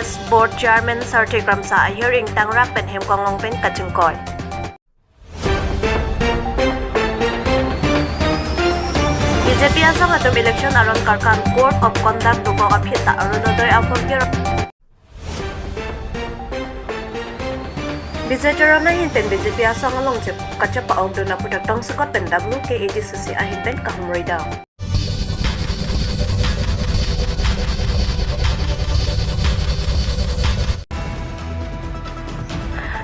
Forest Board Chairman Sarthikram sa hearing tangrap pen hemkonglong pen kachungkoy. BJP asang atom election aron karkan Code of Conduct duko kapita arunodoy afonke BJP na hinten BJP asang along jep kachapa ogdo na pudaktong sakot pen WKAGCC ahinten kahumroy daw.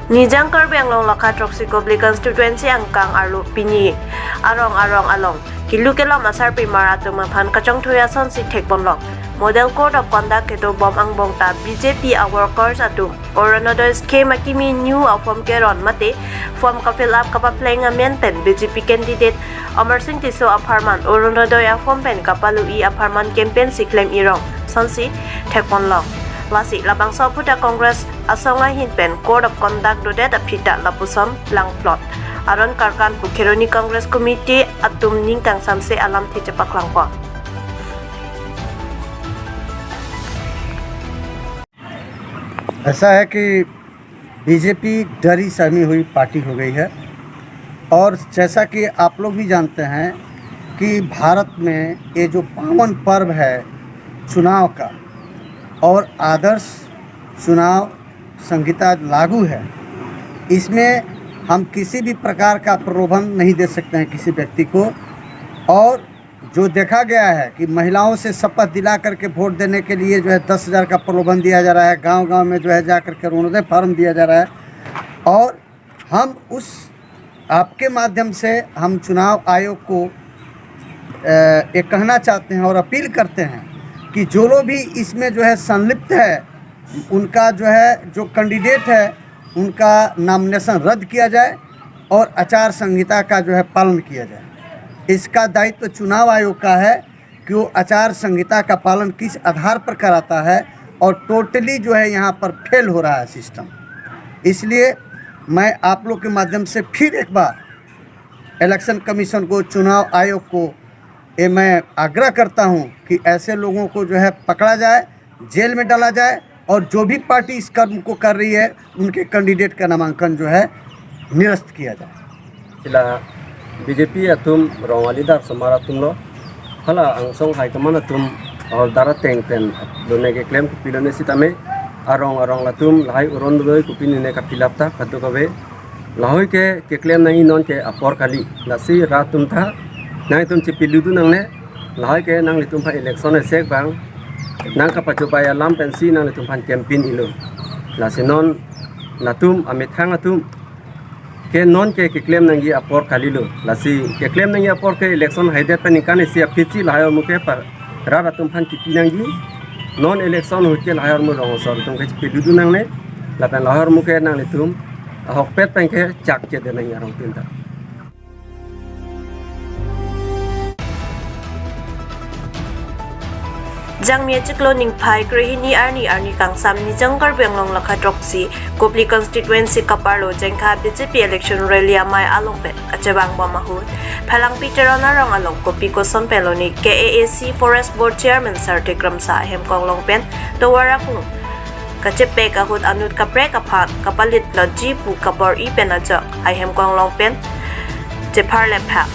Nijang Karbeng long laka Troxicobli constituency angkang arlu pini arong along kilukelo masar primarato maphan kachong thuya son si thekbonlok model code of conduct keto bom ang bongta BJP a workers atu oronodo scheme akimi new form keron mate form ka fill up kapa playing a maintain BJP candidate Amar Singh Tiso apartment oronodo ya form pen kapalu I apartment campaign si claim irong son si thekbonlok Lasi labang sopuda Congress asonga hinpen Code of Conduct dodet apita lapusom lang plot. Aron karkan Bukironi Congress Committee atum ningkang samse alam thi cepak langpo. ऐसा है कि BJP डरी सहमी हुई party हो गई है और जैसा कि आप लोग भी जानते हैं कि भारत में ये जो पावन पर्व है चुनाव का और आदर्श चुनाव संहिता लागू है, इसमें हम किसी भी प्रकार का प्रलोभन नहीं दे सकते हैं किसी व्यक्ति को। और जो देखा गया है कि महिलाओं से शपथ दिला करके वोट देने के लिए जो है 10,000 का प्रलोभन दिया जा रहा है, गांव-गांव में जो है जा करके अरुणोदय फार्म दिया जा रहा है। और हम उस आपके माध्यम से हम चुनाव आयोग को ये कहना चाहते हैं और अपील करते हैं कि जो लोग भी इसमें जो है संलिप्त है उनका जो है जो कैंडिडेट है उनका नॉमिनेशन रद्द किया जाए और आचार संहिता का जो है पालन किया जाए। इसका दायित्व चुनाव आयोग का है कि वो आचार संहिता का पालन किस आधार पर कराता है और टोटली जो है यहाँ पर फेल हो रहा है सिस्टम। इसलिए मैं आप लोग के माध्यम से फिर एक बार इलेक्शन कमीशन को चुनाव आयोग को ये मैं आग्रह करता हूँ कि ऐसे लोगों को जो है पकड़ा जाए, जेल में डाला जाए और जो भी पार्टी इस कर्म को कर रही है उनके कैंडिडेट का नामांकन जो है निरस्त किया जाए। सिला बीजेपी अतुम रोंगाली दार समारा तुम लो हला अंगसों हाई कमान तुम और दारा तेंग पेन दोने के क्लेम कुपिलोने सितामे आरोंग लातुम लाई उरोन दोई कुपिने का पिलापता खतु कबे लाहोई के क्लेम नहीं नॉन के अपोर काली नसी रात तुम था nang tum cipilu tu nang ne lahai ke nang litum pa election e sek bang nang ka pachupaya lam pensi nang litum pan campaign ilo la senon natum amethang atum ke non ke claim nang gi apor kalilo la si ke claim nang gi apor ke election haide pa nikane si apichi lahai mu ke par ra ratum pan kipi nang gi non election hote lahai mu rong sor tum ke cipilu tu nang ne la pan lahai mu ke nang litum hok pet pan ke chak che de nang yarong tinta Jang mia chiklo ning phai krihini arni kang sam ni jang Karbeng long lakha Troxi Kopli constituency kaparlo jengkha BJP election rally amai alongpe achebang bamahut phalang Peter onarong along kopi ko son peloni KAAC Forest Board Chairman Sarthikram sa hemkong longpen towara kung kachepe kahut anut kapre kaphat kapalit loji pu kapor I penaja ai hemkong longpen jephar lepha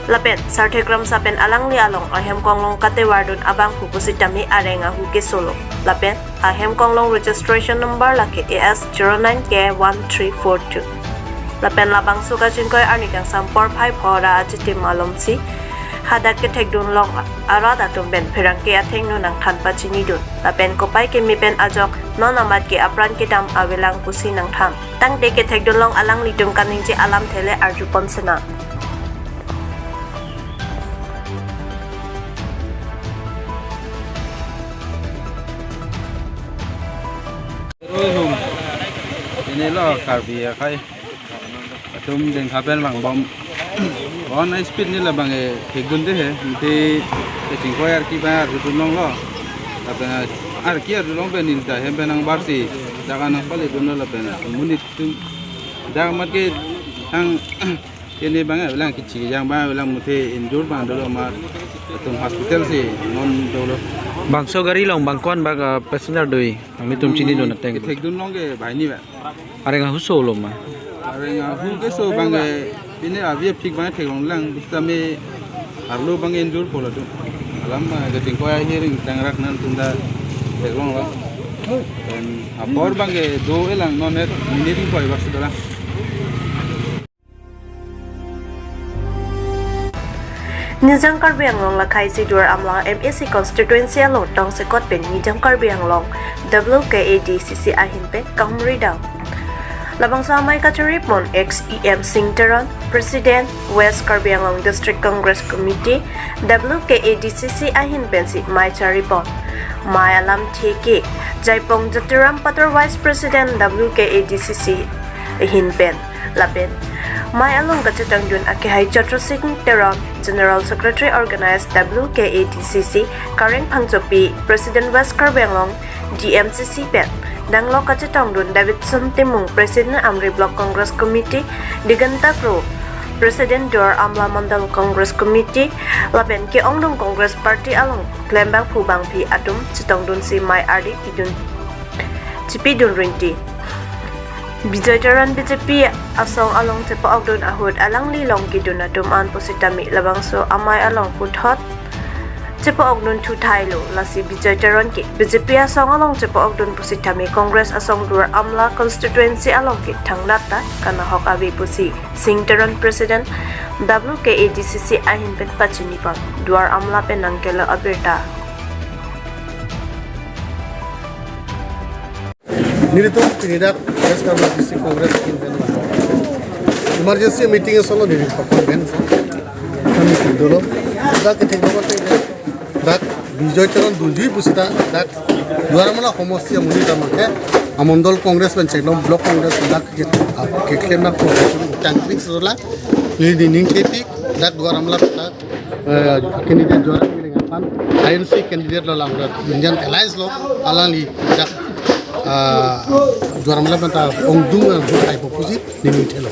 Lapet Sarthikram sa pen alang li along ahem konglong katewardun abang pupusitami arenga huke solo. Lapet ahem konglong registration number laki AS 09K1342. Lapen labang suka jingkoy arnikang sampor pai pora ajitim malomsi. Hadat ke tekdun long arada tumben perang ke ateng nunang tanpa cinidun. Lapen kopay ke mipen ajok non amat ke apran ke dam awilang pusi nang tham. Tang de ke tekdun long alang lidum kaningji alam tele arjupon sena. Ini lo karbi ya kai, tum jeng kapen bang bom, on speed ni lah bang kegun deh, nanti tingkoi arki bayar itu long lo, tapi arki long benin dah, hem benang barsi, jangan nampak itu nol lah benang, munit tu, jangan mat ke, hang kini bang bilang kecil yang bang bilang mute injur bang dulu ama tum hospital sih non dulu Bangso gari long bangkon bag passenger doi kami tum chini do nateng tek dun long ke bai ni ba are nga huso lo ma are nga hu ke so bang ini avia pik bang tek long lang bisa me arlo bang injur pola tu alam ke tingko ya hiring tangrak nan tunda tek long lo dan apor bang do elang non net minit ko ba sudah Nizam Karbi Anglong lakai si dur amlang MSC constituency along tong sekot pen Nizam Karbi Anglong WKADCC ahin pen Kahumri daw. Labang sa may katuripon ex-EM Singteron, President West Karbi Anglong District Congress Committee WKADCC ahin pen si Mai Charipon. Mai alam tiki Jaipong Jatiram Pator Vice President WKADCC ahin pen lapen. Mai along kacatang dun akihai Chatru Singh Teron, General Secretary Organized WKADCC, Kareng Pangjopi, President West Karbi Anglong, DMCC Pen, Danglo kacatang dun Davidson Timung, President Amri Block Congress Committee, Diganta Pro, President Dor Amla Mandal Congress Committee, Lapen ke Ongdong Congress Party along, Klembang Pubang Pi Atum, Chitong dun si Mai Ardi Pidun, Chipidun Rinti. Bijoytaran BJP asong along cepo agdun ahud alang lilong gidun adum an positami labang so amai along puthot cepo agdun thuthailo lasi bijoytaran ki BJP asong along cepo agdun positami Congress asong dur amla constituency along ki thangnata kana hok abi pusi Singteron President WKADCC ahin pen pachinipan duar amla penangkela abirta Niritum tinidak West Karbi District Congress Kinvenla. Emergency meeting solo niri pakon ben kami dulu. Dak ketinggalan tadi. Dak bijoytaran dunjui pusita dak luar mana homosia munita make amondol Congress ben ceklom block Congress dak keklem nak tangkring sola. Ini dining ketik dak luar mana dak candidate juara milengan pan INC candidate lo langgar Indian Alliance lo alali dak juara malam nanti ongdung dan bukai popusi di Mitelo.